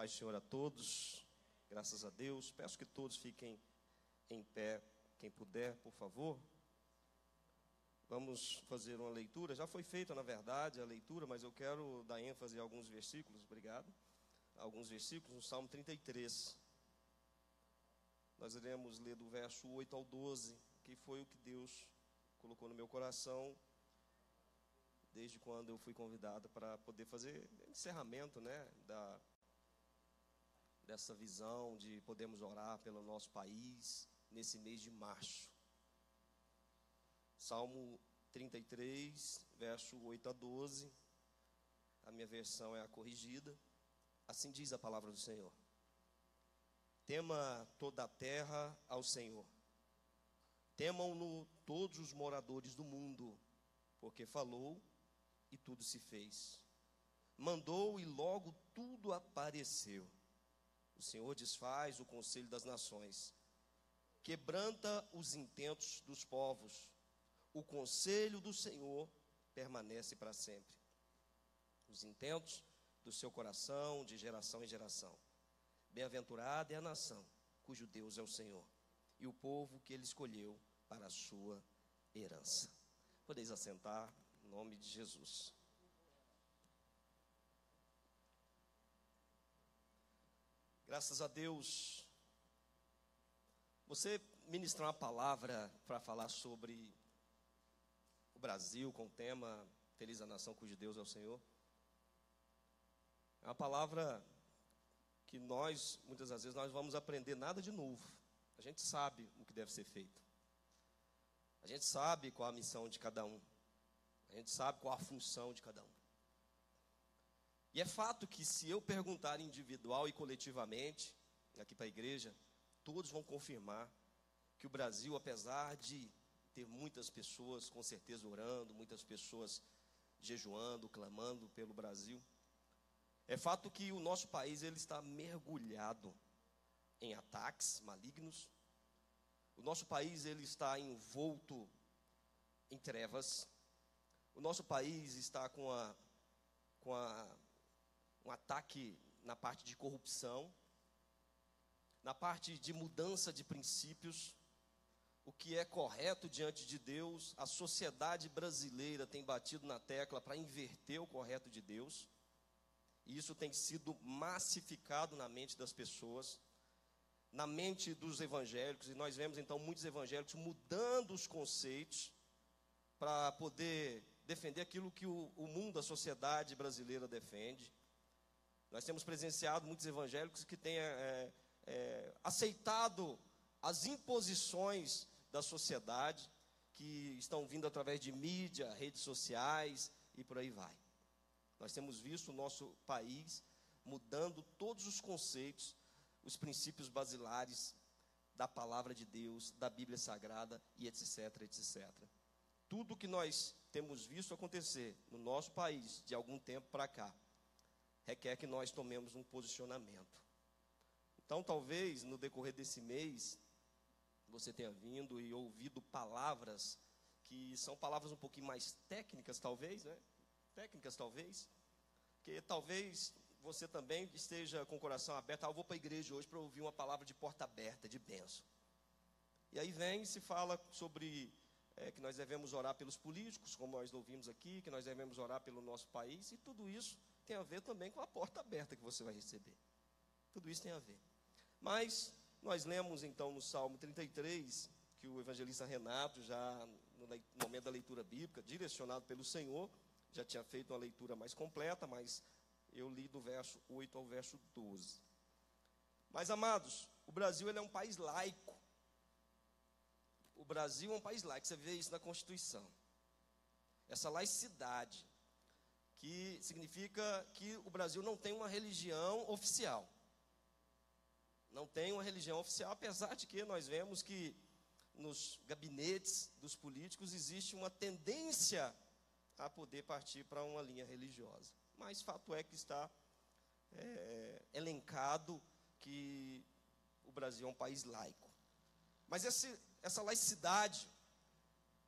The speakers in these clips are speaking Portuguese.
Paz do Senhor a todos, graças a Deus. Peço que todos fiquem em pé, quem puder, por favor. Vamos fazer uma leitura. Já foi feita, na verdade, a leitura, mas eu quero dar ênfase a alguns versículos, obrigado. Alguns versículos no Salmo 33. Nós iremos ler do verso 8 ao 12, que foi o que Deus colocou no meu coração desde quando eu fui convidado para poder fazer encerramento, né, dessa visão de podermos orar pelo nosso país nesse mês de março. Salmo 33, verso 8 a 12, a minha versão é a corrigida. Assim diz a palavra do Senhor: tema toda a terra ao Senhor, temam-no todos os moradores do mundo, porque falou e tudo se fez, mandou e logo tudo apareceu. O Senhor desfaz o conselho das nações, quebranta os intentos dos povos. O conselho do Senhor permanece para sempre, os intentos do seu coração de geração em geração. Bem-aventurada é a nação cujo Deus é o Senhor, e o povo que Ele escolheu para a sua herança. Podeis assentar, em nome de Jesus. Graças a Deus. Você ministrar uma palavra para falar sobre o Brasil com o tema Feliz a nação cujo Deus é o Senhor. É uma palavra que nós, muitas das vezes, nós vamos aprender nada de novo. A gente sabe o que deve ser feito. A gente sabe qual a missão de cada um. A gente sabe qual a função de cada um. E é fato que se eu perguntar individual e coletivamente, aqui para a igreja, todos vão confirmar que o Brasil, apesar de ter muitas pessoas, com certeza, orando, muitas pessoas jejuando, clamando pelo Brasil, é fato que o nosso país ele está mergulhado em ataques malignos. O nosso país ele está envolto em trevas. O nosso país está com um ataque na parte de corrupção, na parte de mudança de princípios, o que é correto diante de Deus. A sociedade brasileira tem batido na tecla para inverter o correto de Deus, e isso tem sido massificado na mente das pessoas, na mente dos evangélicos, e nós vemos então muitos evangélicos mudando os conceitos para poder defender aquilo que o mundo, a sociedade brasileira defende. Nós temos presenciado muitos evangélicos que têm aceitado as imposições da sociedade, que estão vindo através de mídia, redes sociais e por aí vai. Nós temos visto o nosso país mudando todos os conceitos, os princípios basilares da palavra de Deus, da Bíblia Sagrada e etc, etc. Tudo que nós temos visto acontecer no nosso país de algum tempo para cá requer que nós tomemos um posicionamento. Então, talvez, no decorrer desse mês, você tenha vindo e ouvido palavras que são palavras um pouquinho mais técnicas, talvez, né? Técnicas, talvez. Porque talvez você também esteja com o coração aberto. Eu vou para a igreja hoje para ouvir uma palavra de porta aberta, de bênção. E aí vem e se fala sobre que nós devemos orar pelos políticos, como nós ouvimos aqui, que nós devemos orar pelo nosso país, e tudo isso tem a ver também com a porta aberta que você vai receber. Tudo isso tem a ver. Mas nós lemos então no Salmo 33, que o evangelista Renato, já no momento da leitura bíblica, direcionado pelo Senhor, já tinha feito uma leitura mais completa, mas eu li do verso 8 ao verso 12. Mas, amados, o Brasil ele é um país laico. O Brasil é um país laico, você vê isso na Constituição. Essa laicidade, que significa que o Brasil não tem uma religião oficial. Não tem uma religião oficial, apesar de que nós vemos que nos gabinetes dos políticos existe uma tendência a poder partir para uma linha religiosa. Mas fato é que está elencado que o Brasil é um país laico. Mas essa laicidade,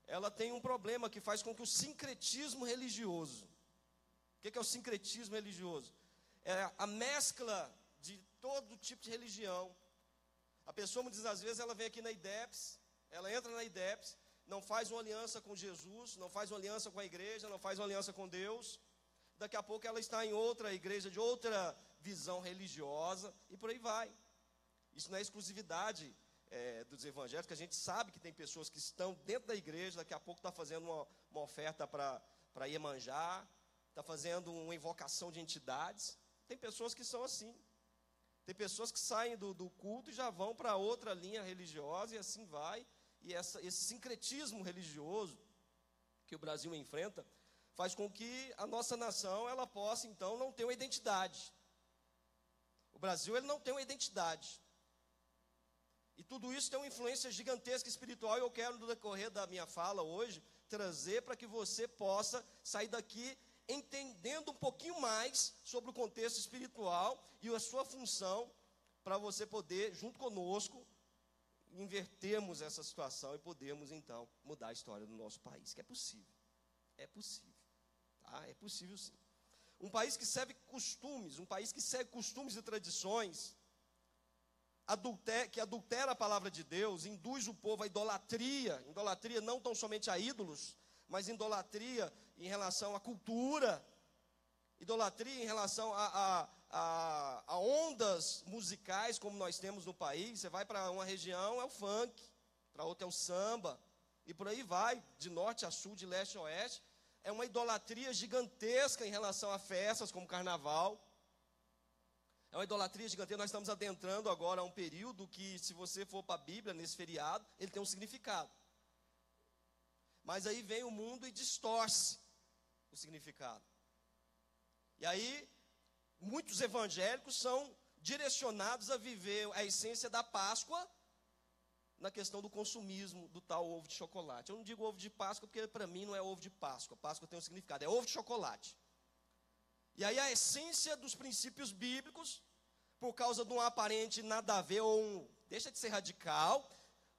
ela tem um problema que faz com que o sincretismo religioso. O que é o sincretismo religioso? É a mescla de todo tipo de religião. A pessoa, muitas das vezes, ela vem aqui na IDEPS, ela entra na IDEPS, não faz uma aliança com Jesus, não faz uma aliança com a igreja, não faz uma aliança com Deus. Daqui a pouco ela está em outra igreja, de outra visão religiosa, e por aí vai. Isso não é exclusividade dos evangélicos, que a gente sabe que tem pessoas que estão dentro da igreja, daqui a pouco está fazendo uma oferta para Iemanjá, está fazendo uma invocação de entidades. Tem pessoas que são assim. Tem pessoas que saem do culto e já vão para outra linha religiosa, e assim vai. E esse sincretismo religioso que o Brasil enfrenta faz com que a nossa nação ela possa, então, não ter uma identidade. O Brasil ele não tem uma identidade. E tudo isso tem uma influência gigantesca espiritual, e eu quero, no decorrer da minha fala hoje, trazer para que você possa sair daqui entendendo um pouquinho mais sobre o contexto espiritual e a sua função, para você poder, junto conosco, invertermos essa situação e podermos, então, mudar a história do nosso país, que é possível. É possível. Tá? É possível sim. Um país que segue costumes, e tradições, que adultera a palavra de Deus, induz o povo à idolatria não tão somente a ídolos, mas idolatria em relação à cultura, idolatria em relação a ondas musicais, como nós temos no país. Você vai para uma região, é o funk, para outra é o samba, e por aí vai, de norte a sul, de leste a oeste. É uma idolatria gigantesca em relação a festas como carnaval. É uma idolatria gigantesca. Nós estamos adentrando agora a um período que, se você for para a Bíblia, nesse feriado, ele tem um significado. Mas aí vem o mundo e distorce o significado. E aí, muitos evangélicos são direcionados a viver a essência da Páscoa na questão do consumismo do tal ovo de chocolate. Eu não digo ovo de Páscoa porque para mim não é ovo de Páscoa. Páscoa tem um significado, é ovo de chocolate. E aí a essência dos princípios bíblicos, por causa de um aparente nada a ver, deixa de ser radical,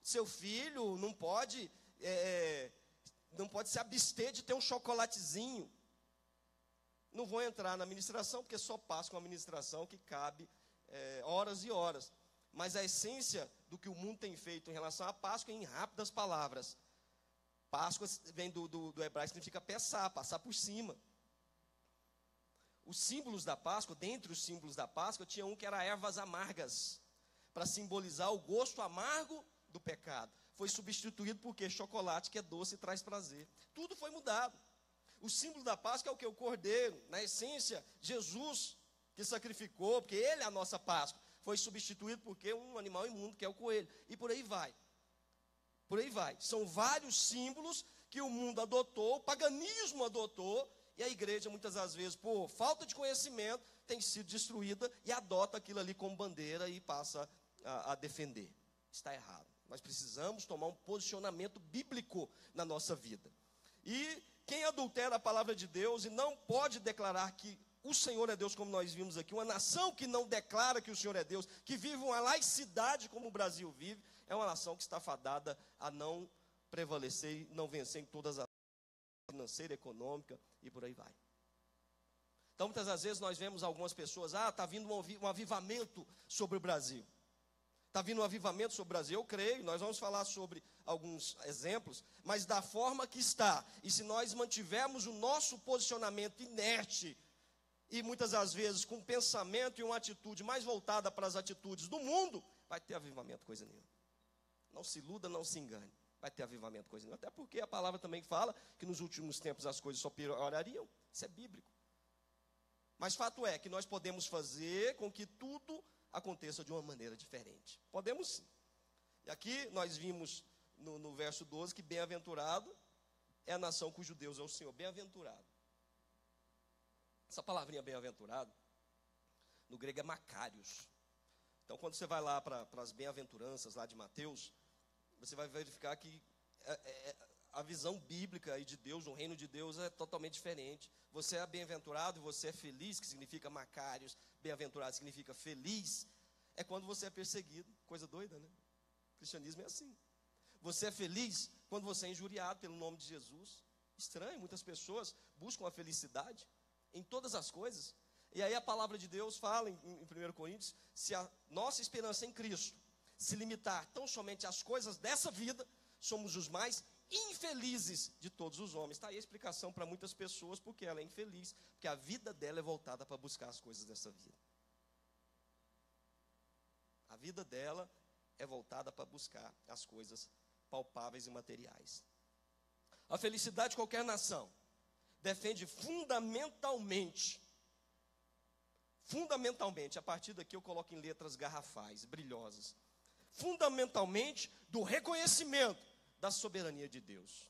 seu filho não pode se abster de ter um chocolatezinho. Não vou entrar na ministração, porque só passo com a ministração que cabe horas e horas. Mas a essência do que o mundo tem feito em relação à Páscoa, em rápidas palavras. Páscoa vem do hebraico, significa passar por cima. Os símbolos da Páscoa, dentre os símbolos da Páscoa, tinha um que era ervas amargas, para simbolizar o gosto amargo do pecado. Foi substituído por quê? Chocolate, que é doce e traz prazer. Tudo foi mudado. O símbolo da Páscoa é o que? O cordeiro. Na essência, Jesus que sacrificou, porque ele é a nossa Páscoa. Foi substituído por quê? Um animal imundo, que é o coelho. E por aí vai. Por aí vai. São vários símbolos que o mundo adotou, o paganismo adotou, e a igreja, muitas das vezes, por falta de conhecimento, tem sido destruída e adota aquilo ali como bandeira e passa a defender. Está errado. Nós precisamos tomar um posicionamento bíblico na nossa vida. E quem adultera a palavra de Deus e não pode declarar que o Senhor é Deus, como nós vimos aqui, uma nação que não declara que o Senhor é Deus, que vive uma laicidade como o Brasil vive, é uma nação que está fadada a não prevalecer e não vencer em todas as financeira, econômica e por aí vai. Então, muitas das vezes nós vemos algumas pessoas, está vindo um avivamento sobre o Brasil. Está vindo um avivamento sobre o Brasil, eu creio, nós vamos falar sobre alguns exemplos, mas da forma que está, e se nós mantivermos o nosso posicionamento inerte, e muitas das vezes com um pensamento e uma atitude mais voltada para as atitudes do mundo, vai ter avivamento coisa nenhuma. Não se iluda, não se engane. Vai ter avivamento coisa nenhuma. Até porque a palavra também fala que nos últimos tempos as coisas só piorariam. Isso é bíblico. Mas fato é que nós podemos fazer com que tudo aconteça de uma maneira diferente. Podemos sim. E aqui nós vimos no verso 12 que bem-aventurado é a nação cujo Deus é o Senhor. Bem-aventurado. Essa palavrinha bem-aventurado, no grego é Macários. Então, quando você vai lá para as bem-aventuranças lá de Mateus, você vai verificar que a visão bíblica aí de Deus, no reino de Deus, é totalmente diferente. Você é bem-aventurado, você é feliz, que significa Macários. Bem-aventurado significa feliz. É quando você é perseguido. Coisa doida, né? O cristianismo é assim. Você é feliz quando você é injuriado pelo nome de Jesus. Estranho, muitas pessoas buscam a felicidade em todas as coisas. E aí a palavra de Deus fala em 1 Coríntios, se a nossa esperança em Cristo se limitar tão somente às coisas dessa vida, somos os mais infelizes de todos os homens. Está aí a explicação para muitas pessoas, porque ela é infeliz, porque a vida dela é voltada para buscar as coisas dessa vida. A vida dela é voltada para buscar as coisas palpáveis e materiais. A felicidade de qualquer nação defende fundamentalmente, a partir daqui eu coloco em letras garrafais, brilhosas, fundamentalmente do reconhecimento da soberania de Deus.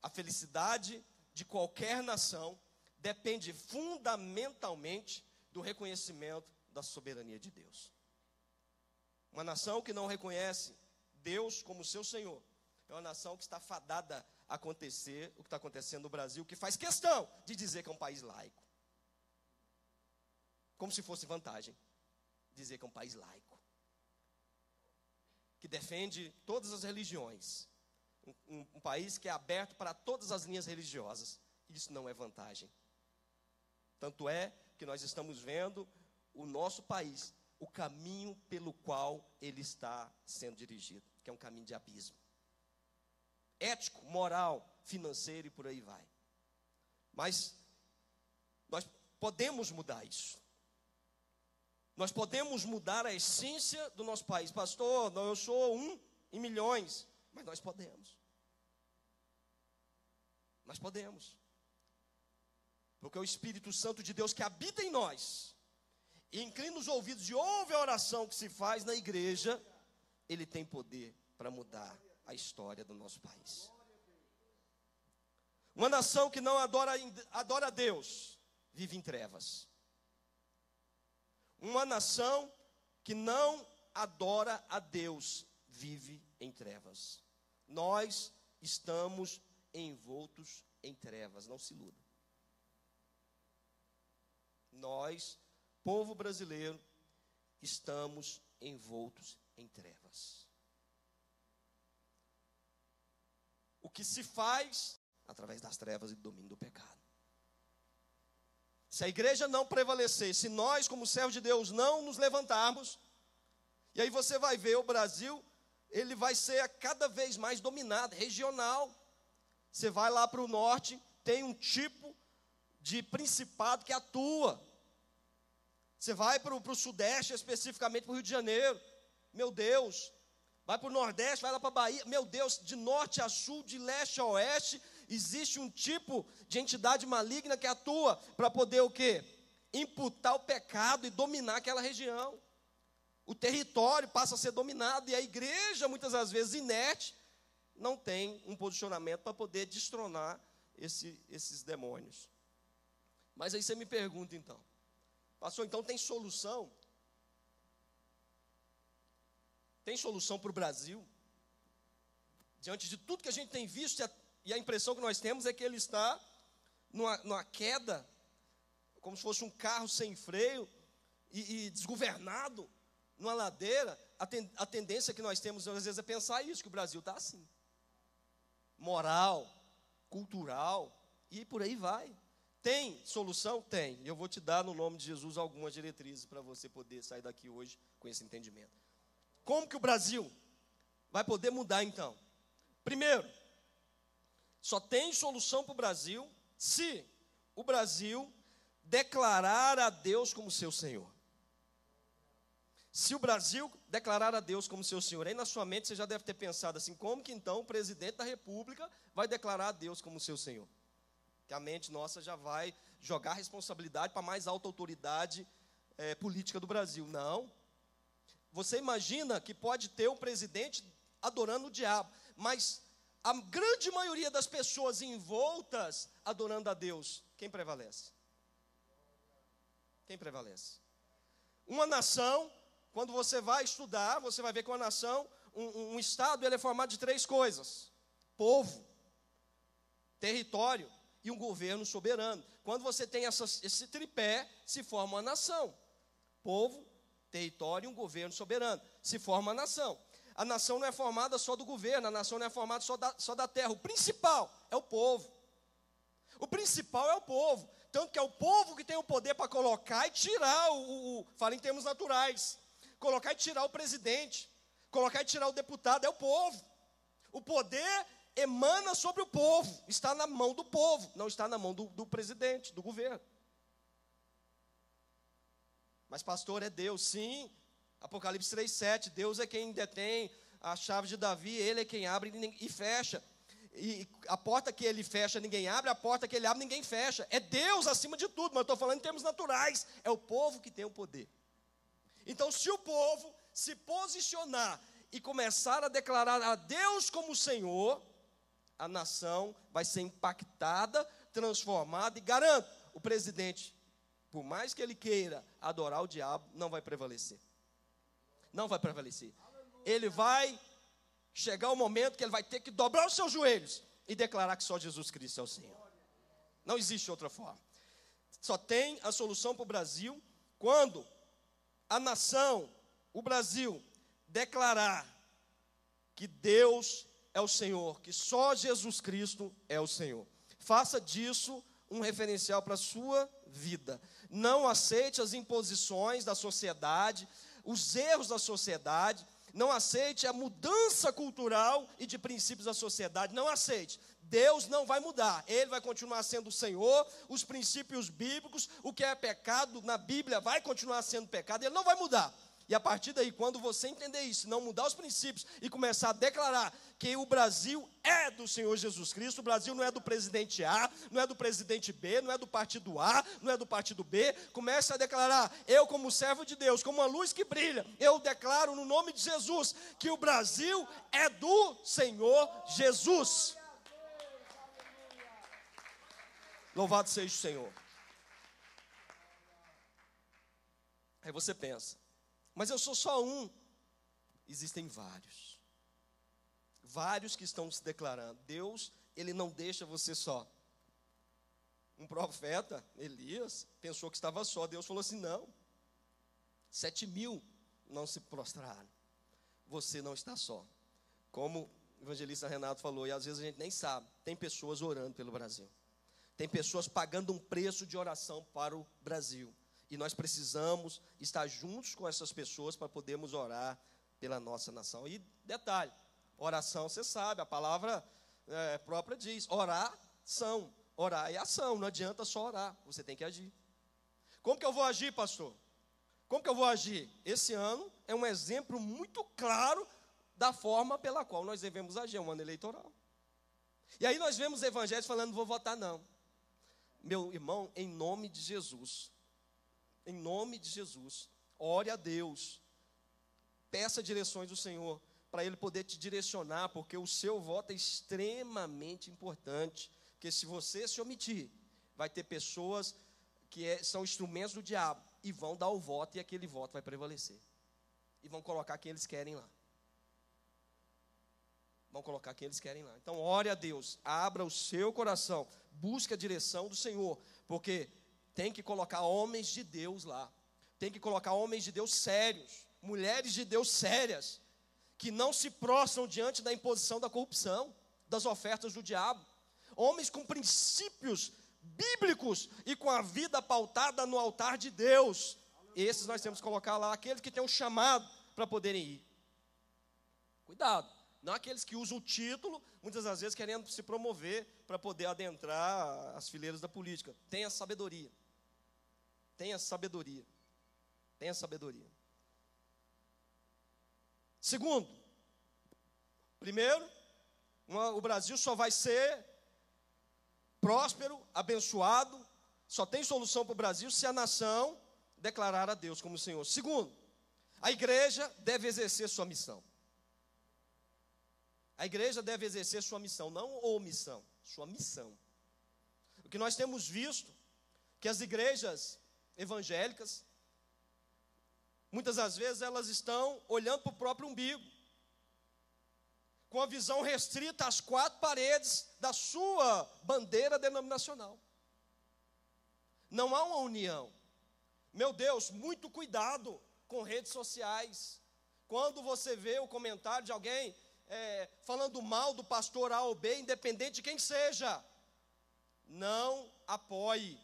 A felicidade de qualquer nação depende fundamentalmente do reconhecimento da soberania de Deus. Uma nação que não reconhece Deus como seu Senhor é uma nação que está fadada a acontecer o que está acontecendo no Brasil, que faz questão de dizer que é um país laico. Como se fosse vantagem dizer que é um país laico, que defende todas as religiões, um país que é aberto para todas as linhas religiosas. Isso não é vantagem. Tanto é que nós estamos vendo o nosso país, o caminho pelo qual ele está sendo dirigido, que é um caminho de abismo. Ético, moral, financeiro e por aí vai. Mas nós podemos mudar isso. Nós podemos mudar a essência do nosso país. Pastor, eu sou um em milhões, mas nós podemos. Nós podemos. Porque o Espírito Santo de Deus que habita em nós, e inclina os ouvidos e ouve a oração que se faz na igreja, ele tem poder para mudar a história do nosso país. Uma nação que não adora a Deus, vive em trevas. Uma nação que não adora a Deus, vive em trevas. Nós estamos envoltos em trevas, não se iluda. Nós, povo brasileiro, estamos envoltos em trevas. O que se faz através das trevas e do domínio do pecado. Se a igreja não prevalecer, se nós, como servos de Deus, não nos levantarmos, e aí você vai ver o Brasil, ele vai ser cada vez mais dominado, regional. Você vai lá para o norte, tem um tipo de principado que atua. Você vai para o sudeste, especificamente para o Rio de Janeiro, meu Deus. Vai para o nordeste, vai lá para a Bahia, meu Deus, de norte a sul, de leste a oeste, existe um tipo de entidade maligna que atua para poder o quê? Imputar o pecado e dominar aquela região. O território passa a ser dominado e a igreja, muitas das vezes inerte, não tem um posicionamento para poder destronar esses demônios. Mas aí você me pergunta então, pastor, então tem solução? Tem solução para o Brasil? Diante de tudo que a gente tem visto, e a impressão que nós temos é que ele está numa queda, como se fosse um carro sem freio, e desgovernado, numa ladeira. A tendência que nós temos, às vezes, é pensar isso, que o Brasil está assim. Moral, cultural, e por aí vai. Tem solução? Tem. E eu vou te dar, no nome de Jesus, algumas diretrizes para você poder sair daqui hoje com esse entendimento. Como que o Brasil vai poder mudar, então? Primeiro, só tem solução para o Brasil se o Brasil declarar a Deus como seu Senhor. Se o Brasil declarar a Deus como seu Senhor, aí na sua mente você já deve ter pensado assim, como que então o presidente da República vai declarar a Deus como seu Senhor? Que a mente nossa já vai jogar a responsabilidade para a mais alta autoridade política do Brasil. Não. Você imagina que pode ter um presidente adorando o diabo, mas a grande maioria das pessoas envoltas adorando a Deus, quem prevalece? Quem prevalece? Uma nação, quando você vai estudar, você vai ver que uma nação, um estado, ele é formado de 3 coisas: povo, território e um governo soberano. Quando você tem esse tripé, se forma uma nação: povo, território e um governo soberano. Se forma a nação. A nação não é formada só do governo, a nação não é formada só da terra. O principal é o povo. O principal é o povo. Tanto que é o povo que tem o poder para colocar e tirar fala em termos naturais, colocar e tirar o presidente, colocar e tirar o deputado, é o povo. O poder emana sobre o povo, está na mão do povo, não está na mão do presidente, do governo. Mas pastor, é Deus, sim. Apocalipse 3:7, Deus é quem detém a chave de Davi, Ele é quem abre e fecha. E a porta que Ele fecha, ninguém abre, a porta que Ele abre, ninguém fecha. É Deus acima de tudo, mas eu estou falando em termos naturais. É o povo que tem o poder. Então, se o povo se posicionar e começar a declarar a Deus como Senhor, a nação vai ser impactada, transformada, e garanto, o presidente, por mais que ele queira adorar o diabo, não vai prevalecer. Não vai prevalecer. Ele vai chegar o momento que ele vai ter que dobrar os seus joelhos e declarar que só Jesus Cristo é o Senhor. Não existe outra forma. Só tem a solução para o Brasil quando a nação, o Brasil, declarar que Deus é o Senhor, que só Jesus Cristo é o Senhor. Faça disso um referencial para a sua vida. Não aceite as imposições da sociedade, os erros da sociedade. Não aceite a mudança cultural e de princípios da sociedade. Não aceite. Deus não vai mudar. Ele vai continuar sendo o Senhor. Os princípios bíblicos, o que é pecado na Bíblia vai continuar sendo pecado. Ele não vai mudar. E a partir daí, quando você entender isso, não mudar os princípios e começar a declarar que o Brasil é do Senhor Jesus Cristo, o Brasil não é do presidente A, não é do presidente B, não é do partido A, não é do partido B, comece a declarar, eu como servo de Deus, como uma luz que brilha, eu declaro no nome de Jesus, que o Brasil é do Senhor Jesus. Louvado seja o Senhor. Aí você pensa, mas eu sou só um. Existem vários. Vários que estão se declarando. Deus, Ele não deixa você só. Um profeta, Elias, pensou que estava só. Deus falou assim, não. 7.000 não se prostraram. Você não está só. Como o evangelista Renato falou, e às vezes a gente nem sabe, tem pessoas orando pelo Brasil. Tem pessoas pagando um preço de oração para o Brasil. E nós precisamos estar juntos com essas pessoas para podermos orar pela nossa nação. E detalhe, oração, você sabe, a palavra própria diz, oração. Orar é ação, não adianta só orar, você tem que agir. Como que eu vou agir, pastor? Como que eu vou agir? Esse ano é um exemplo muito claro da forma pela qual nós devemos agir, é um ano eleitoral. E aí nós vemos evangelhos falando, não vou votar não. Meu irmão, em nome de Jesus, ore a Deus, peça direções do Senhor, para Ele poder te direcionar, porque o seu voto é extremamente importante, porque se você se omitir, vai ter pessoas que são instrumentos do diabo, e vão dar o voto, e aquele voto vai prevalecer, e vão colocar quem eles querem lá. Então ore a Deus, abra o seu coração, busque a direção do Senhor, porque tem que colocar homens de Deus lá. Tem que colocar homens de Deus sérios, mulheres de Deus sérias, que não se prostram diante da imposição da corrupção, das ofertas do diabo. Homens com princípios bíblicos e com a vida pautada no altar de Deus. Esses nós temos que colocar lá, aqueles que têm um chamado para poderem ir. Cuidado, não aqueles que usam o título, muitas das vezes querendo se promover para poder adentrar as fileiras da política. Tenha sabedoria. Segundo, primeiro, o Brasil só vai ser próspero, abençoado, só tem solução para o Brasil se a nação declarar a Deus como Senhor. Segundo, a igreja deve exercer sua missão. A igreja deve exercer sua missão, não omissão, sua missão. O que nós temos visto, que as igrejas evangélicas, muitas das vezes elas estão olhando para o próprio umbigo, com a visão restrita às 4 paredes da sua bandeira denominacional. Não há uma união. Meu Deus, muito cuidado com redes sociais. Quando você vê o comentário de alguém falando mal do pastor A ou B, independente de quem seja, não apoie.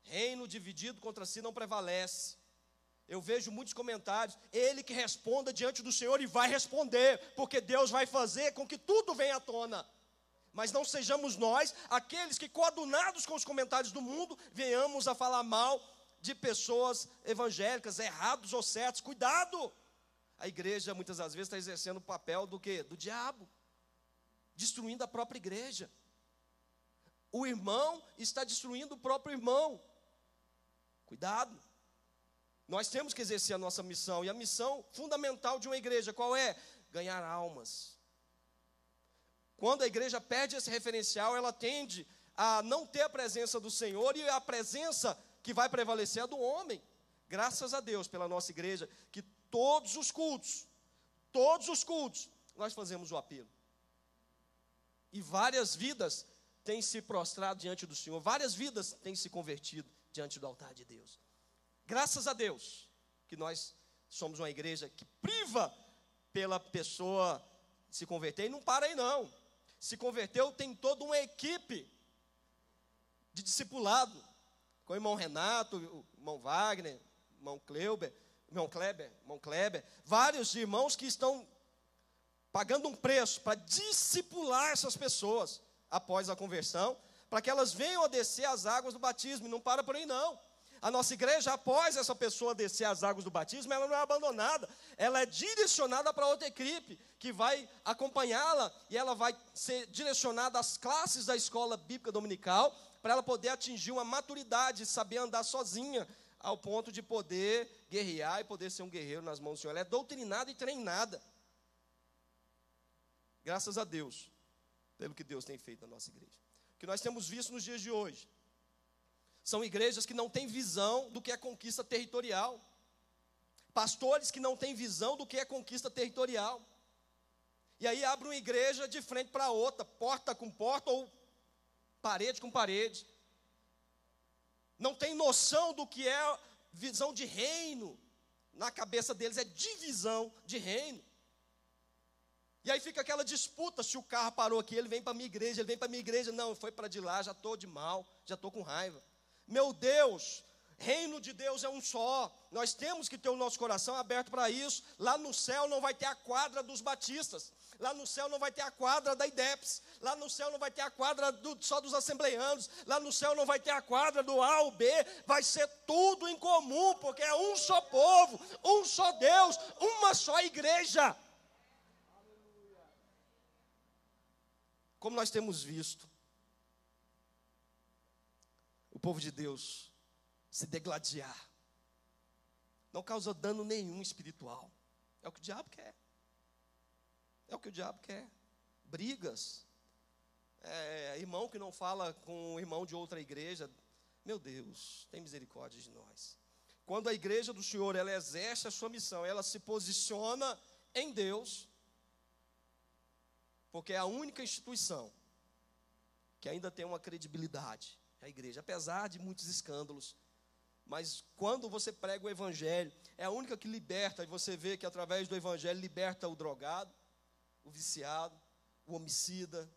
Reino dividido contra si não prevalece. Eu vejo muitos comentários, ele que responda diante do Senhor, e vai responder, porque Deus vai fazer com que tudo venha à tona. Mas não sejamos nós, aqueles que, coadunados com os comentários do mundo, venhamos a falar mal de pessoas evangélicas, errados ou certos. Cuidado! A igreja muitas das vezes está exercendo o papel do quê? Do diabo, destruindo a própria igreja. O irmão está destruindo o próprio irmão. Cuidado. Nós temos que exercer a nossa missão, e a missão fundamental de uma igreja, qual é? Ganhar almas. Quando a igreja perde esse referencial, ela tende a não ter a presença do Senhor, e a presença que vai prevalecer é a do homem. Graças a Deus pela nossa igreja, que todos os cultos, nós fazemos o apelo. E várias vidas têm se prostrado diante do Senhor, várias vidas têm se convertido diante do altar de Deus. Graças a Deus que nós somos uma igreja que priva pela pessoa se converter, e não para aí não. Se converteu, tem toda uma equipe de discipulado, com o irmão Renato, o irmão Wagner, irmão Kleber, vários irmãos que estão pagando um preço para discipular essas pessoas após a conversão, para que elas venham a descer as águas do batismo. E não para por aí não. A nossa igreja, após essa pessoa descer as águas do batismo, ela não é abandonada, ela é direcionada para outra equipe, que vai acompanhá-la, e ela vai ser direcionada às classes da escola bíblica dominical, para ela poder atingir uma maturidade, saber andar sozinha, ao ponto de poder guerrear e poder ser um guerreiro nas mãos do Senhor. Ela é doutrinada e treinada. Graças a Deus, pelo que Deus tem feito na nossa igreja. O que nós temos visto nos dias de hoje são igrejas que não têm visão do que é conquista territorial. Pastores que não têm visão do que é conquista territorial. E aí abre uma igreja de frente para outra, porta com porta ou parede com parede. Não tem noção do que é visão de reino. Na cabeça deles é divisão de reino. E aí fica aquela disputa, se o carro parou aqui, ele vem para a minha igreja, ele vem para a minha igreja. Não, foi para de lá, já estou de mal, já estou com raiva. Meu Deus, reino de Deus é um só. Nós temos que ter o nosso coração aberto para isso. Lá no céu não vai ter a quadra dos batistas. Lá no céu não vai ter a quadra da IDEPS. Lá no céu não vai ter a quadra só dos assembleianos. Lá no céu não vai ter a quadra do A ou B. Vai ser tudo em comum, porque é um só povo, um só Deus, uma só igreja. Como nós temos visto o povo de Deus se degladiar, não causa dano nenhum espiritual. É o que o diabo quer. É o que o diabo quer. Brigas. Irmão que não fala com o irmão de outra igreja. Meu Deus, tem misericórdia de nós. Quando a igreja do Senhor, ela exerce a sua missão, ela se posiciona em Deus, porque é a única instituição que ainda tem uma credibilidade, é a igreja, apesar de muitos escândalos. Mas quando você prega o evangelho, é a única que liberta, e você vê que através do evangelho liberta o drogado, o viciado, o homicida,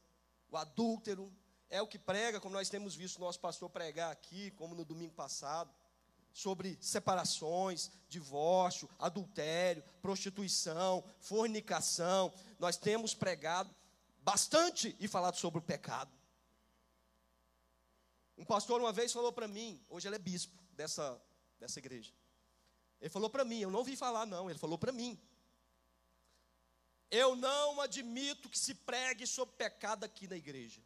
o adúltero. É o que prega, como nós temos visto nosso pastor pregar aqui, como no domingo passado, sobre separações, divórcio, adultério, prostituição, fornicação. Nós temos pregado bastante e falado sobre o pecado. Um pastor uma vez falou para mim, hoje ele é bispo dessa igreja. Ele falou para mim, eu não ouvi falar não, ele falou para mim: eu não admito que se pregue sobre pecado aqui na igreja.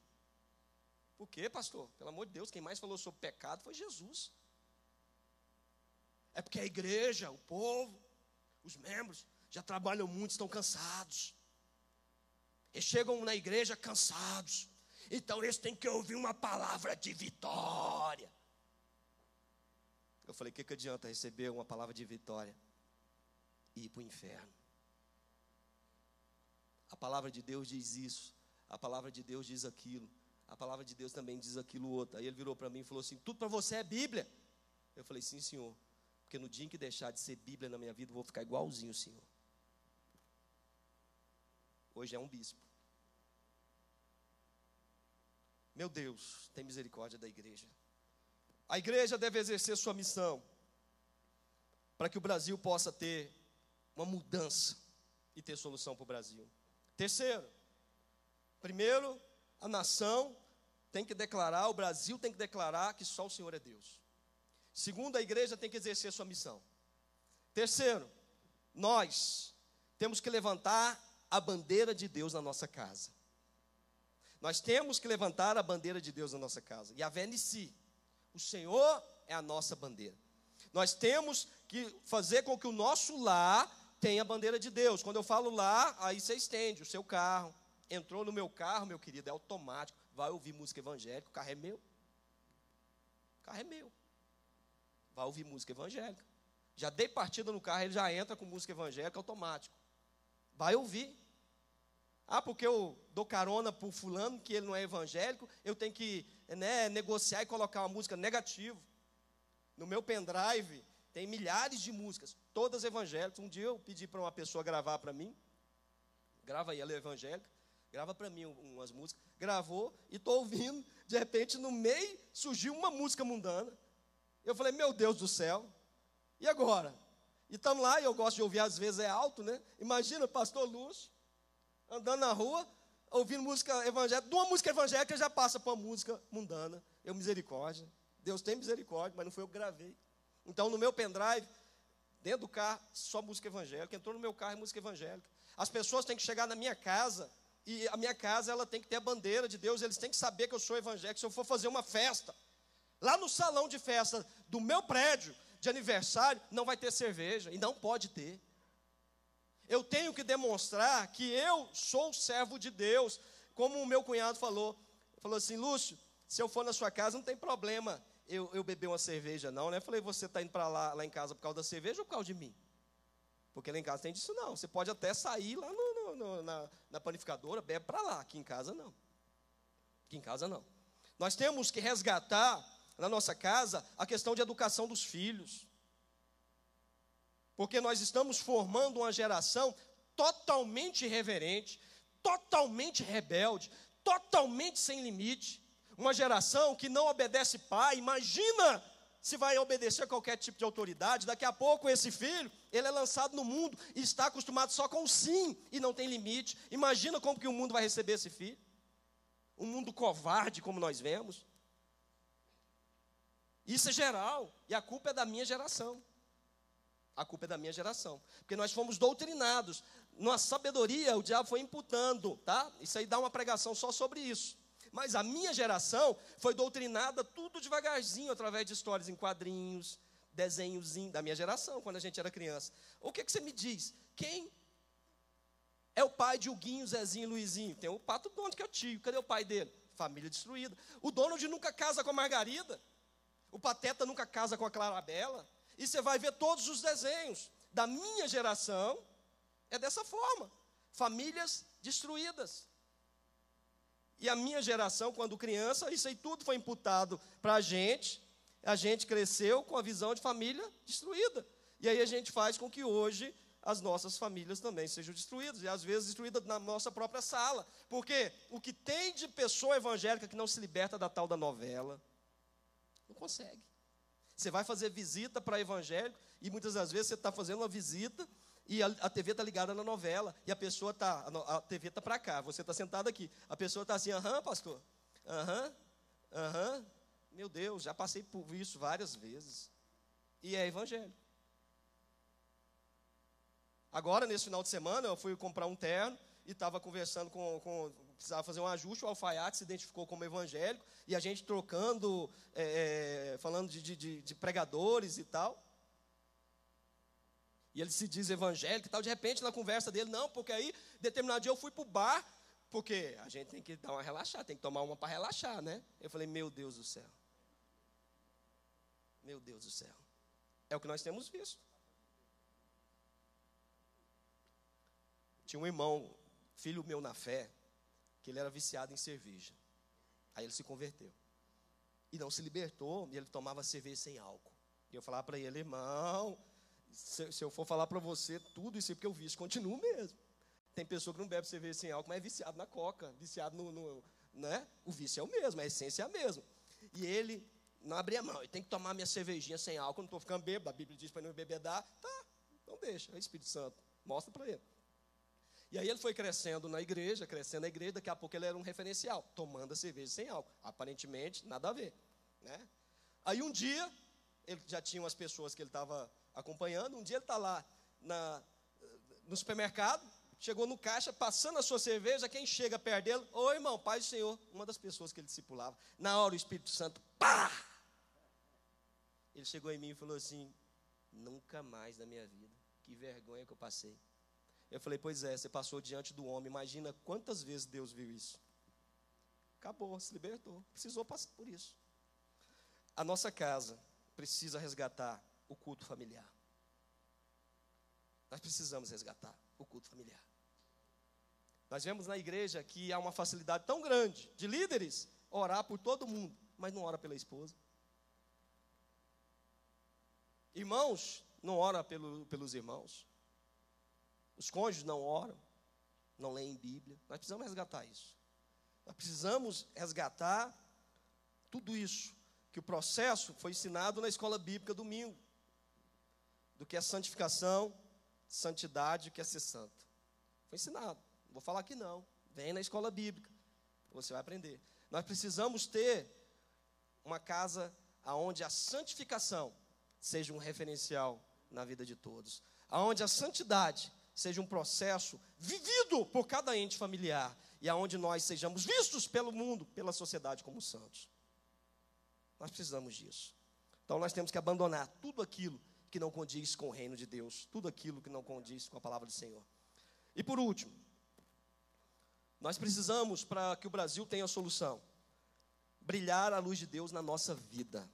Por quê, pastor? Pelo amor de Deus, quem mais falou sobre pecado foi Jesus. É porque a igreja, o povo, os membros já trabalham muito, estão cansados. Eles chegam na igreja cansados. Então eles têm que ouvir uma palavra de vitória. Eu falei, o que adianta receber uma palavra de vitória e ir para o inferno? A palavra de Deus diz isso, a palavra de Deus diz aquilo, a palavra de Deus também diz aquilo outro. Aí ele virou para mim e falou assim: tudo para você é Bíblia? Eu falei, sim, senhor, porque no dia em que deixar de ser Bíblia na minha vida, eu vou ficar igualzinho o senhor. Hoje é um bispo. Meu Deus, tem misericórdia da igreja. A igreja deve exercer sua missão para que o Brasil possa ter uma mudança e ter solução para o Brasil. Terceiro, primeiro, a nação tem que declarar, o Brasil tem que declarar que só o Senhor é Deus. Segundo, a igreja tem que exercer sua missão. Terceiro, nós temos que levantar a bandeira de Deus na nossa casa. Nós temos que levantar a bandeira de Deus na nossa casa. Yahvé Nissi, o Senhor é a nossa bandeira. Nós temos que fazer com que o nosso lar tenha a bandeira de Deus. Quando eu falo lar, aí você estende o seu carro. Entrou no meu carro, meu querido, é automático. Vai ouvir música evangélica, o carro é meu. O carro é meu. Vai ouvir música evangélica. Já dei partida no carro, ele já entra com música evangélica automático. Vai ouvir. Ah, porque eu dou carona para o fulano, que ele não é evangélico, eu tenho que negociar e colocar uma música negativa. No meu pendrive tem milhares de músicas, todas evangélicas. Um dia eu pedi para uma pessoa gravar para mim. Grava aí, ela é evangélica. Grava para mim umas músicas. Gravou e estou ouvindo. De repente, no meio, surgiu uma música mundana. Eu falei, meu Deus do céu. E agora? E estamos lá, e eu gosto de ouvir, às vezes é alto, né? Imagina o pastor Lúcio, andando na rua, ouvindo música evangélica. De uma música evangélica já passa para uma música mundana. Eu, misericórdia. Deus tem misericórdia, mas não foi eu que gravei. Então, no meu pendrive, dentro do carro, só música evangélica. Entrou no meu carro, é música evangélica. As pessoas têm que chegar na minha casa, e a minha casa, ela tem que ter a bandeira de Deus. Eles têm que saber que eu sou evangélico. Se eu for fazer uma festa, lá no salão de festa do meu prédio, de aniversário, não vai ter cerveja, e não pode ter. Eu tenho que demonstrar que eu sou servo de Deus, como o meu cunhado falou assim, Lúcio, se eu for na sua casa, não tem problema eu beber uma cerveja não, né? Eu falei, você está indo para lá em casa por causa da cerveja ou por causa de mim? Porque lá em casa tem disso não, você pode até sair lá na panificadora, bebe para lá, aqui em casa não. Aqui em casa não. Nós temos que resgatar na nossa casa a questão de educação dos filhos. Porque nós estamos formando uma geração totalmente irreverente, totalmente rebelde, totalmente sem limite. Uma geração que não obedece pai. Imagina se vai obedecer a qualquer tipo de autoridade. Daqui a pouco esse filho, ele é lançado no mundo e está acostumado só com o sim e não tem limite. Imagina como que o mundo vai receber esse filho. Um mundo covarde como nós vemos. Isso é geral, e a culpa é da minha geração. A culpa é da minha geração, porque nós fomos doutrinados. Na sabedoria, o diabo foi imputando, tá? Isso aí dá uma pregação só sobre isso. Mas a minha geração foi doutrinada tudo devagarzinho, através de histórias em quadrinhos, desenhozinho da minha geração, quando a gente era criança. O que você me diz? Quem é o pai de Huguinho, Zezinho e Luizinho? Tem o Pato Donald, que é o tio. Cadê o pai dele? Família destruída. O Donald nunca casa com a Margarida. O Pateta nunca casa com a Clarabella. E você vai ver todos os desenhos da minha geração, é dessa forma. Famílias destruídas. E a minha geração, quando criança, isso aí tudo foi imputado para a gente cresceu com a visão de família destruída. E aí a gente faz com que hoje as nossas famílias também sejam destruídas. E às vezes destruídas na nossa própria sala. Porque o que tem de pessoa evangélica que não se liberta da tal da novela, não consegue. Você vai fazer visita para evangélico e muitas das vezes você está fazendo uma visita e a TV está ligada na novela e a TV está para cá, você está sentado aqui. A pessoa está assim, aham, pastor, aham, meu Deus, já passei por isso várias vezes. E é evangélico. Agora, nesse final de semana, eu fui comprar um terno e estava conversando precisava fazer um ajuste, o alfaiate se identificou como evangélico, e a gente trocando, falando de pregadores e tal. E ele se diz evangélico e tal, de repente na conversa dele, não, porque aí, determinado dia eu fui para o bar, porque a gente tem que dar uma relaxada, tem que tomar uma para relaxar, né? Eu falei, meu Deus do céu. Meu Deus do céu. É o que nós temos visto. Tinha um irmão, filho meu na fé, que ele era viciado em cerveja. Aí ele se converteu. E não se libertou, e ele tomava cerveja sem álcool. E eu falava para ele, irmão, se eu for falar para você tudo isso é porque eu vício, continuo mesmo. Tem pessoa que não bebe cerveja sem álcool, mas é viciado na coca, viciado né? O vício é o mesmo, a essência é a mesma. E ele, não abria mão, eu tenho que tomar minha cervejinha sem álcool, não estou ficando bêbado, a Bíblia diz para não bebedar, tá, então deixa, é o Espírito Santo, mostra para ele. E aí ele foi crescendo na igreja, daqui a pouco ele era um referencial, tomando a cerveja sem álcool, aparentemente nada a ver, né? Aí um dia, ele já tinha umas pessoas que ele estava acompanhando, um dia ele está lá no supermercado, chegou no caixa, passando a sua cerveja, quem chega perto dele, ô irmão, paz do Senhor, uma das pessoas que ele discipulava, na hora o Espírito Santo, pá! Ele chegou em mim e falou assim, nunca mais na minha vida, que vergonha que eu passei. Eu falei, pois é, você passou diante do homem, imagina quantas vezes Deus viu isso. Acabou, se libertou, precisou passar por isso. A nossa casa precisa resgatar o culto familiar. Nós precisamos resgatar o culto familiar. Nós vemos na igreja que há uma facilidade tão grande de líderes orar por todo mundo, mas não ora pela esposa. Irmãos, não ora pelos irmãos. Os cônjuges não oram, não leem Bíblia. Nós precisamos resgatar isso. Nós precisamos resgatar tudo isso, que o processo foi ensinado na escola bíblica domingo, do que é santificação, santidade, o que é ser santo. Foi ensinado. Não vou falar que não. Vem na escola bíblica, você vai aprender. Nós precisamos ter uma casa onde a santificação seja um referencial na vida de todos, onde a santidade seja um processo vivido por cada ente familiar e aonde nós sejamos vistos pelo mundo, pela sociedade como santos. Nós precisamos disso. Então nós temos que abandonar tudo aquilo que não condiz com o reino de Deus, tudo aquilo que não condiz com a palavra do Senhor. E por último, nós precisamos, para que o Brasil tenha solução, brilhar a luz de Deus na nossa vida.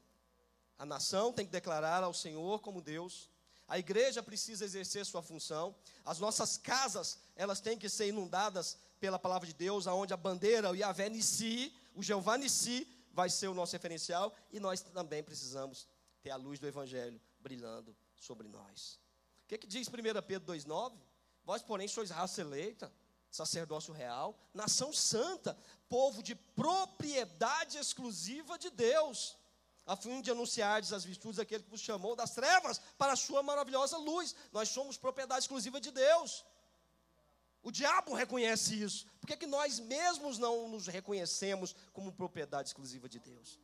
A nação tem que declarar ao Senhor como Deus. A igreja precisa exercer sua função. As nossas casas, elas têm que ser inundadas pela palavra de Deus, aonde a bandeira, o Yahvé Nissi, o Jeová Nissi, vai ser o nosso referencial. E nós também precisamos ter a luz do Evangelho brilhando sobre nós. O que diz 1 Pedro 2,9? Vós, porém, sois raça eleita, sacerdócio real, nação santa, povo de propriedade exclusiva de Deus, a fim de anunciardes as virtudes daquele que vos chamou das trevas para a sua maravilhosa luz. Nós somos propriedade exclusiva de Deus. O diabo reconhece isso. Por que nós mesmos não nos reconhecemos como propriedade exclusiva de Deus?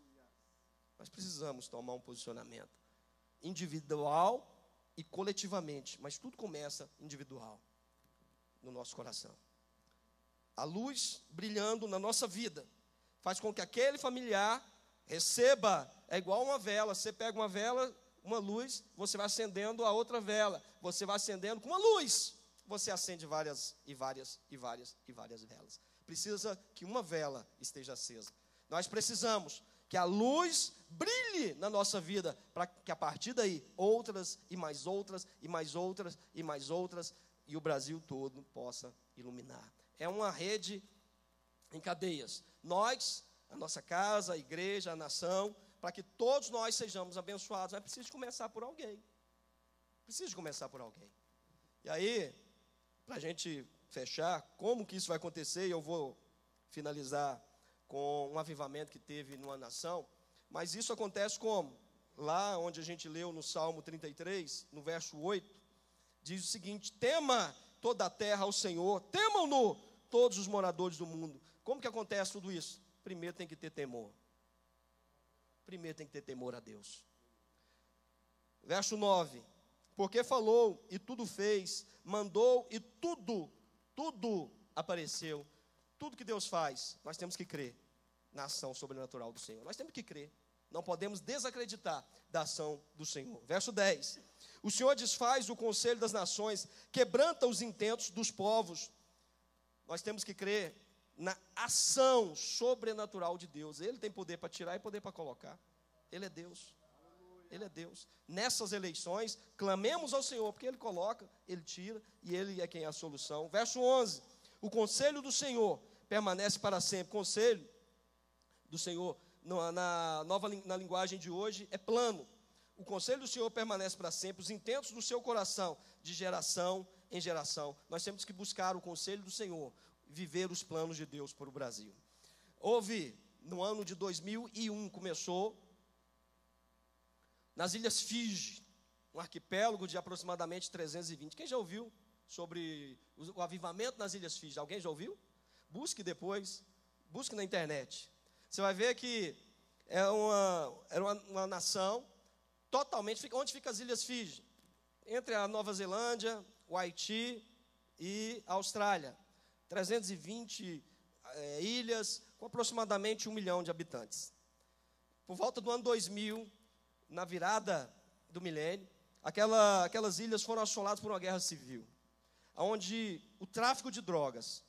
Nós precisamos tomar um posicionamento individual e coletivamente, mas tudo começa individual, no nosso coração. A luz brilhando na nossa vida faz com que aquele familiar receba, é igual uma vela. Você pega uma vela, uma luz, você vai acendendo a outra vela, você vai acendendo com uma luz, você acende várias velas. Precisa que uma vela esteja acesa. Nós precisamos que a luz brilhe na nossa vida, para que a partir daí, outras e mais outras, e mais outras, e mais outras, e o Brasil todo possa iluminar. É uma rede em cadeias. Nós, a nossa casa, a igreja, a nação, para que todos nós sejamos abençoados, mas precisa começar por alguém. Precisa começar por alguém. E aí, para a gente fechar, como que isso vai acontecer, e eu vou finalizar com um avivamento que teve numa nação, mas isso acontece como? Lá onde a gente leu no Salmo 33, no verso 8, diz o seguinte: tema toda a terra ao Senhor, temam-no todos os moradores do mundo. Como que acontece tudo isso? Primeiro tem que ter temor. Primeiro tem que ter temor a Deus. Verso 9: porque falou e tudo fez, mandou e tudo apareceu. Tudo que Deus faz, nós temos que crer na ação sobrenatural do Senhor. Nós temos que crer. Não podemos desacreditar da ação do Senhor. Verso 10: o Senhor desfaz o conselho das nações, quebranta os intentos dos povos. Nós temos que crer na ação sobrenatural de Deus. Ele tem poder para tirar e poder para colocar. Ele é Deus. Ele é Deus. Nessas eleições, clamemos ao Senhor, porque Ele coloca, Ele tira, e Ele é quem é a solução. Verso 11: o conselho do Senhor permanece para sempre. Conselho do Senhor, na linguagem de hoje, é plano. O conselho do Senhor permanece para sempre. Os intentos do seu coração, de geração em geração. Nós temos que buscar o conselho do Senhor, viver os planos de Deus para o Brasil. Houve, no ano de 2001, começou nas Ilhas Fiji, um arquipélago de aproximadamente 320. Quem já ouviu sobre o avivamento nas Ilhas Fiji? Alguém já ouviu? Busque depois, busque na internet. Você vai ver que era uma nação totalmente... Onde ficam as Ilhas Fiji? Entre a Nova Zelândia, o Haiti e a Austrália. 320 ilhas, com aproximadamente 1 milhão de habitantes. Por volta do ano 2000, na virada do milênio, aquelas ilhas foram assoladas por uma guerra civil, onde o tráfico de drogas,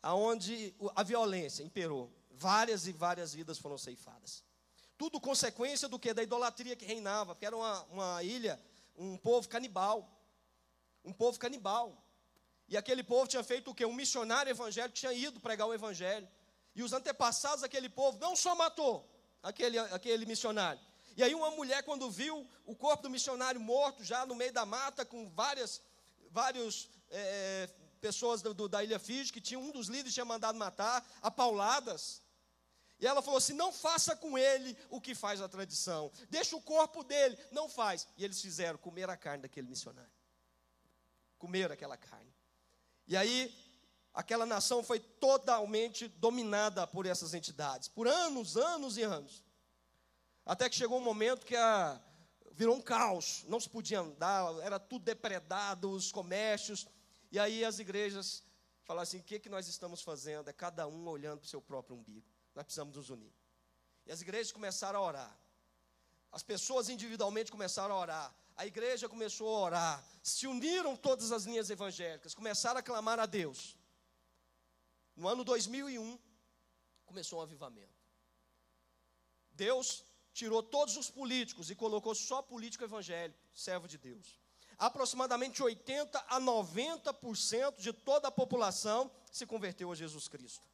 onde a violência imperou, várias e várias vidas foram ceifadas. Tudo consequência do quê? Da idolatria que reinava, porque era uma ilha, um povo canibal. Um povo canibal. E aquele povo tinha feito o quê? Um missionário evangélico tinha ido pregar o evangelho. E os antepassados daquele povo não só matou aquele missionário. E aí uma mulher, quando viu o corpo do missionário morto, já no meio da mata, com várias pessoas da Ilha Fiji, que tinha um dos líderes tinha mandado matar, apauladas. E ela falou assim: não faça com ele o que faz a tradição. Deixa o corpo dele, não faz. E eles fizeram, comer a carne daquele missionário. Comeram aquela carne. E aí, aquela nação foi totalmente dominada por essas entidades. Por anos, anos e anos. Até que chegou um momento que virou um caos. Não se podia andar, era tudo depredado, os comércios. E aí as igrejas falaram assim: o que nós estamos fazendo? É cada um olhando para o seu próprio umbigo. Nós precisamos nos unir. E as igrejas começaram a orar. As pessoas individualmente começaram a orar. A igreja começou a orar. Se uniram todas as linhas evangélicas. Começaram a clamar a Deus. No ano 2001, começou um avivamento. Deus tirou todos os políticos e colocou só político evangélico, servo de Deus. Aproximadamente 80% a 90% de toda a população se converteu a Jesus Cristo.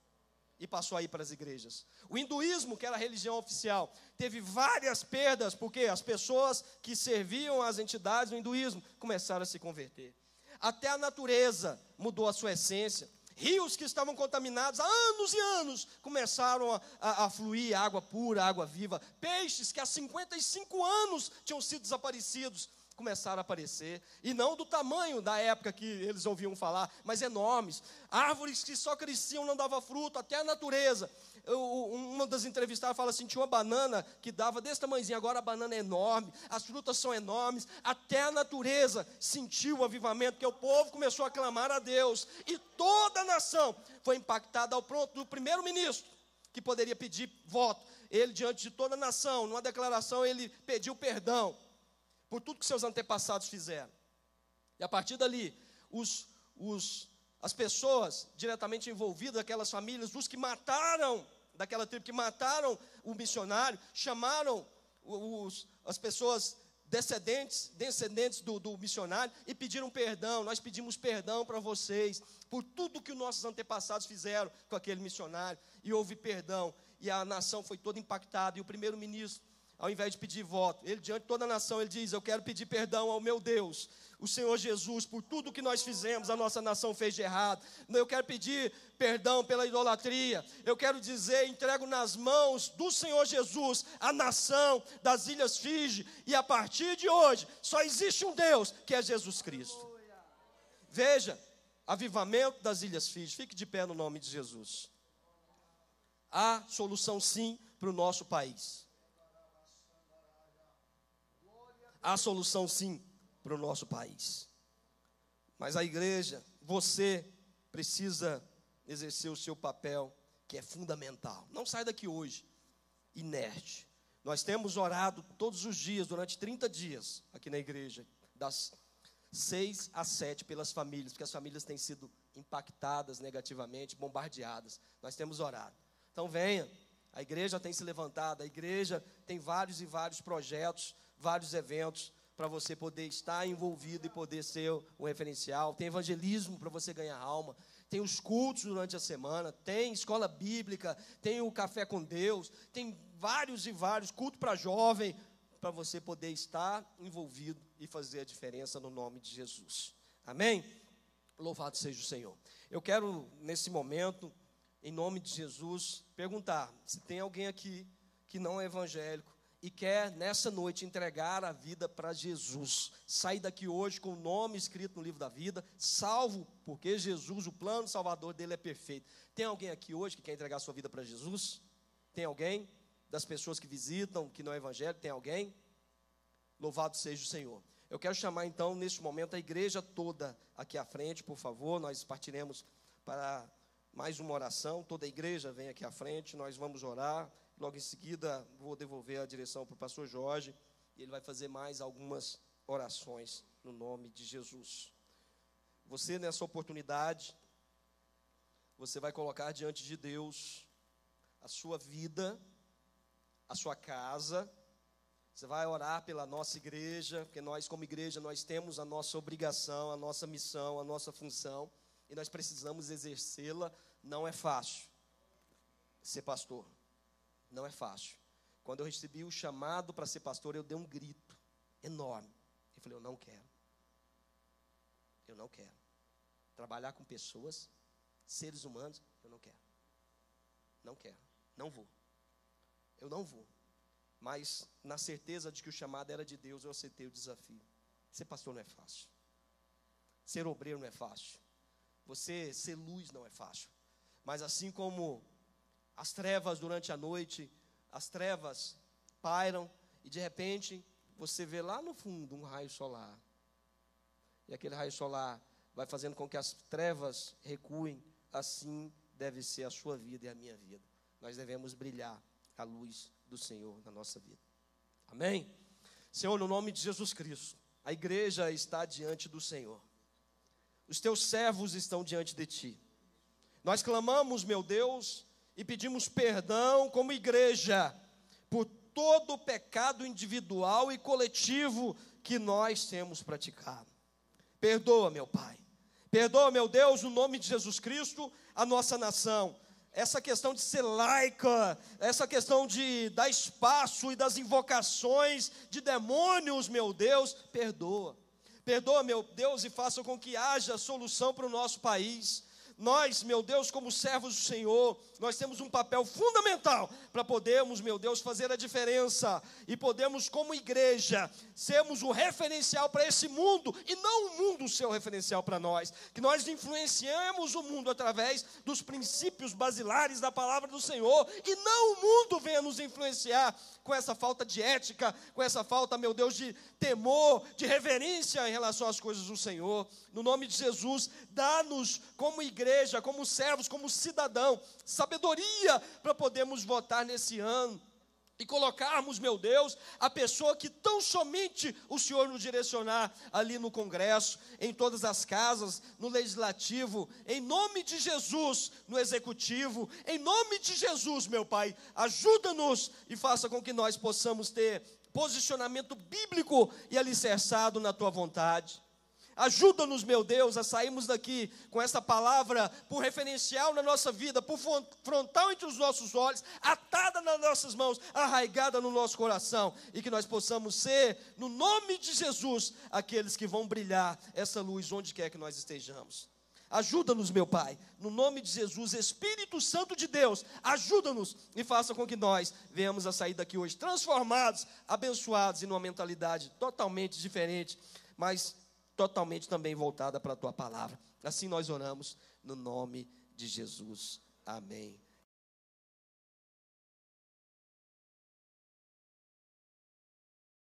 E passou aí para as igrejas. O hinduísmo, que era a religião oficial, teve várias perdas, porque as pessoas que serviam às entidades do hinduísmo começaram a se converter. Até a natureza mudou a sua essência. Rios que estavam contaminados há anos e anos começaram a fluir água pura, água viva. Peixes que há 55 anos tinham sido desaparecidos começaram a aparecer, e não do tamanho da época que eles ouviam falar, mas enormes. Árvores que só cresciam, não davam fruto, até a natureza. Uma das entrevistadas fala assim: tinha uma banana que dava desse tamanhozinho, agora a banana é enorme, as frutas são enormes, até a natureza sentiu o avivamento, porque o povo começou a clamar a Deus, e toda a nação foi impactada ao ponto do primeiro-ministro, que poderia pedir voto. Ele, diante de toda a nação, numa declaração, ele pediu perdão por tudo que seus antepassados fizeram. E a partir dali, as pessoas diretamente envolvidas, aquelas famílias, os que mataram, daquela tribo que mataram o missionário, chamaram as pessoas descendentes do missionário e pediram perdão. Nós pedimos perdão para vocês por tudo que os nossos antepassados fizeram com aquele missionário. E houve perdão, e a nação foi toda impactada. E o primeiro-ministro, ao invés de pedir voto, ele, diante de toda a nação, ele diz: eu quero pedir perdão ao meu Deus, o Senhor Jesus, por tudo que nós fizemos, a nossa nação fez de errado. Eu quero pedir perdão pela idolatria. Eu quero dizer: entrego nas mãos do Senhor Jesus a nação das Ilhas Fiji, e a partir de hoje só existe um Deus, que é Jesus Cristo. Veja, avivamento das Ilhas Fiji. Fique de pé no nome de Jesus. Há solução sim para o nosso país. Há solução sim para o nosso país. Mas a igreja, você precisa exercer o seu papel, que é fundamental. Não sai daqui hoje inerte. Nós temos orado todos os dias, durante 30 dias, aqui na igreja, das 6 às 7, pelas famílias, porque as famílias têm sido impactadas negativamente, bombardeadas. Nós temos orado. Então venha, a igreja tem se levantado, a igreja tem vários e vários projetos, vários eventos para você poder estar envolvido e poder ser um referencial. Tem evangelismo para você ganhar alma. Tem os cultos durante a semana. Tem escola bíblica. Tem o café com Deus. Tem vários e vários cultos para jovem, para você poder estar envolvido e fazer a diferença no nome de Jesus. Amém? Louvado seja o Senhor. Eu quero, nesse momento, em nome de Jesus, perguntar se tem alguém aqui que não é evangélico e quer, nessa noite, entregar a vida para Jesus. Sair daqui hoje com o nome escrito no livro da vida, salvo, porque Jesus, o plano salvador dele é perfeito. Tem alguém aqui hoje que quer entregar a sua vida para Jesus? Tem alguém? Das pessoas que visitam, que não é evangélico, tem alguém? Louvado seja o Senhor. Eu quero chamar então, neste momento, a igreja toda aqui à frente, por favor. Nós partiremos para mais uma oração. Toda a igreja vem aqui à frente, nós vamos orar. Logo em seguida, vou devolver a direção para o pastor Jorge, e ele vai fazer mais algumas orações no nome de Jesus. Você, nessa oportunidade, você vai colocar diante de Deus a sua vida, a sua casa. Você vai orar pela nossa igreja, porque nós, como igreja, nós temos a nossa obrigação, a nossa missão, a nossa função, e nós precisamos exercê-la. Não é fácil ser pastor. Não é fácil. Quando eu recebi o chamado para ser pastor, eu dei um grito enorme. Eu falei, eu não quero. Eu não quero. Trabalhar com pessoas, seres humanos, eu não quero. Não quero. Não vou. Eu não vou. Mas, na certeza de que o chamado era de Deus, eu aceitei o desafio. Ser pastor não é fácil. Ser obreiro não é fácil. Você ser luz não é fácil. Mas assim como as trevas durante a noite, as trevas pairam, e de repente você vê lá no fundo um raio solar. E aquele raio solar vai fazendo com que as trevas recuem. Assim deve ser a sua vida e a minha vida. Nós devemos brilhar a luz do Senhor na nossa vida. Amém? Senhor, no nome de Jesus Cristo, a igreja está diante do Senhor. Os teus servos estão diante de ti. Nós clamamos, meu Deus, e pedimos perdão como igreja por todo o pecado individual e coletivo que nós temos praticado. Perdoa, meu Pai. Perdoa, meu Deus, no nome de Jesus Cristo, a nossa nação. Essa questão de ser laica, essa questão de dar espaço e das invocações de demônios, meu Deus, perdoa. Perdoa, meu Deus, e faça com que haja solução para o nosso país. Nós, meu Deus, como servos do Senhor, nós temos um papel fundamental para podermos, meu Deus, fazer a diferença. E podemos, como igreja, sermos o referencial para esse mundo, e não o mundo ser o referencial para nós. Que nós influenciamos o mundo através dos princípios basilares da palavra do Senhor, e não o mundo venha nos influenciar com essa falta de ética, com essa falta, meu Deus, de temor, de reverência em relação às coisas do Senhor. No nome de Jesus, dá-nos como igreja, como servos, como cidadão, sabedoria para podermos votar nesse ano e colocarmos, meu Deus, a pessoa que tão somente o Senhor nos direcionar ali no Congresso, em todas as casas, no Legislativo, em nome de Jesus, no Executivo, em nome de Jesus, meu Pai, ajuda-nos e faça com que nós possamos ter posicionamento bíblico e alicerçado na Tua vontade. Ajuda-nos, meu Deus, a sairmos daqui com essa palavra por referencial na nossa vida, por frontal entre os nossos olhos, atada nas nossas mãos, arraigada no nosso coração, e que nós possamos ser, no nome de Jesus, aqueles que vão brilhar essa luz onde quer que nós estejamos. Ajuda-nos, meu Pai, no nome de Jesus, Espírito Santo de Deus, ajuda-nos e faça com que nós venhamos a sair daqui hoje transformados, abençoados e numa mentalidade totalmente diferente, mas totalmente também voltada para a Tua palavra. Assim nós oramos no nome de Jesus. Amém.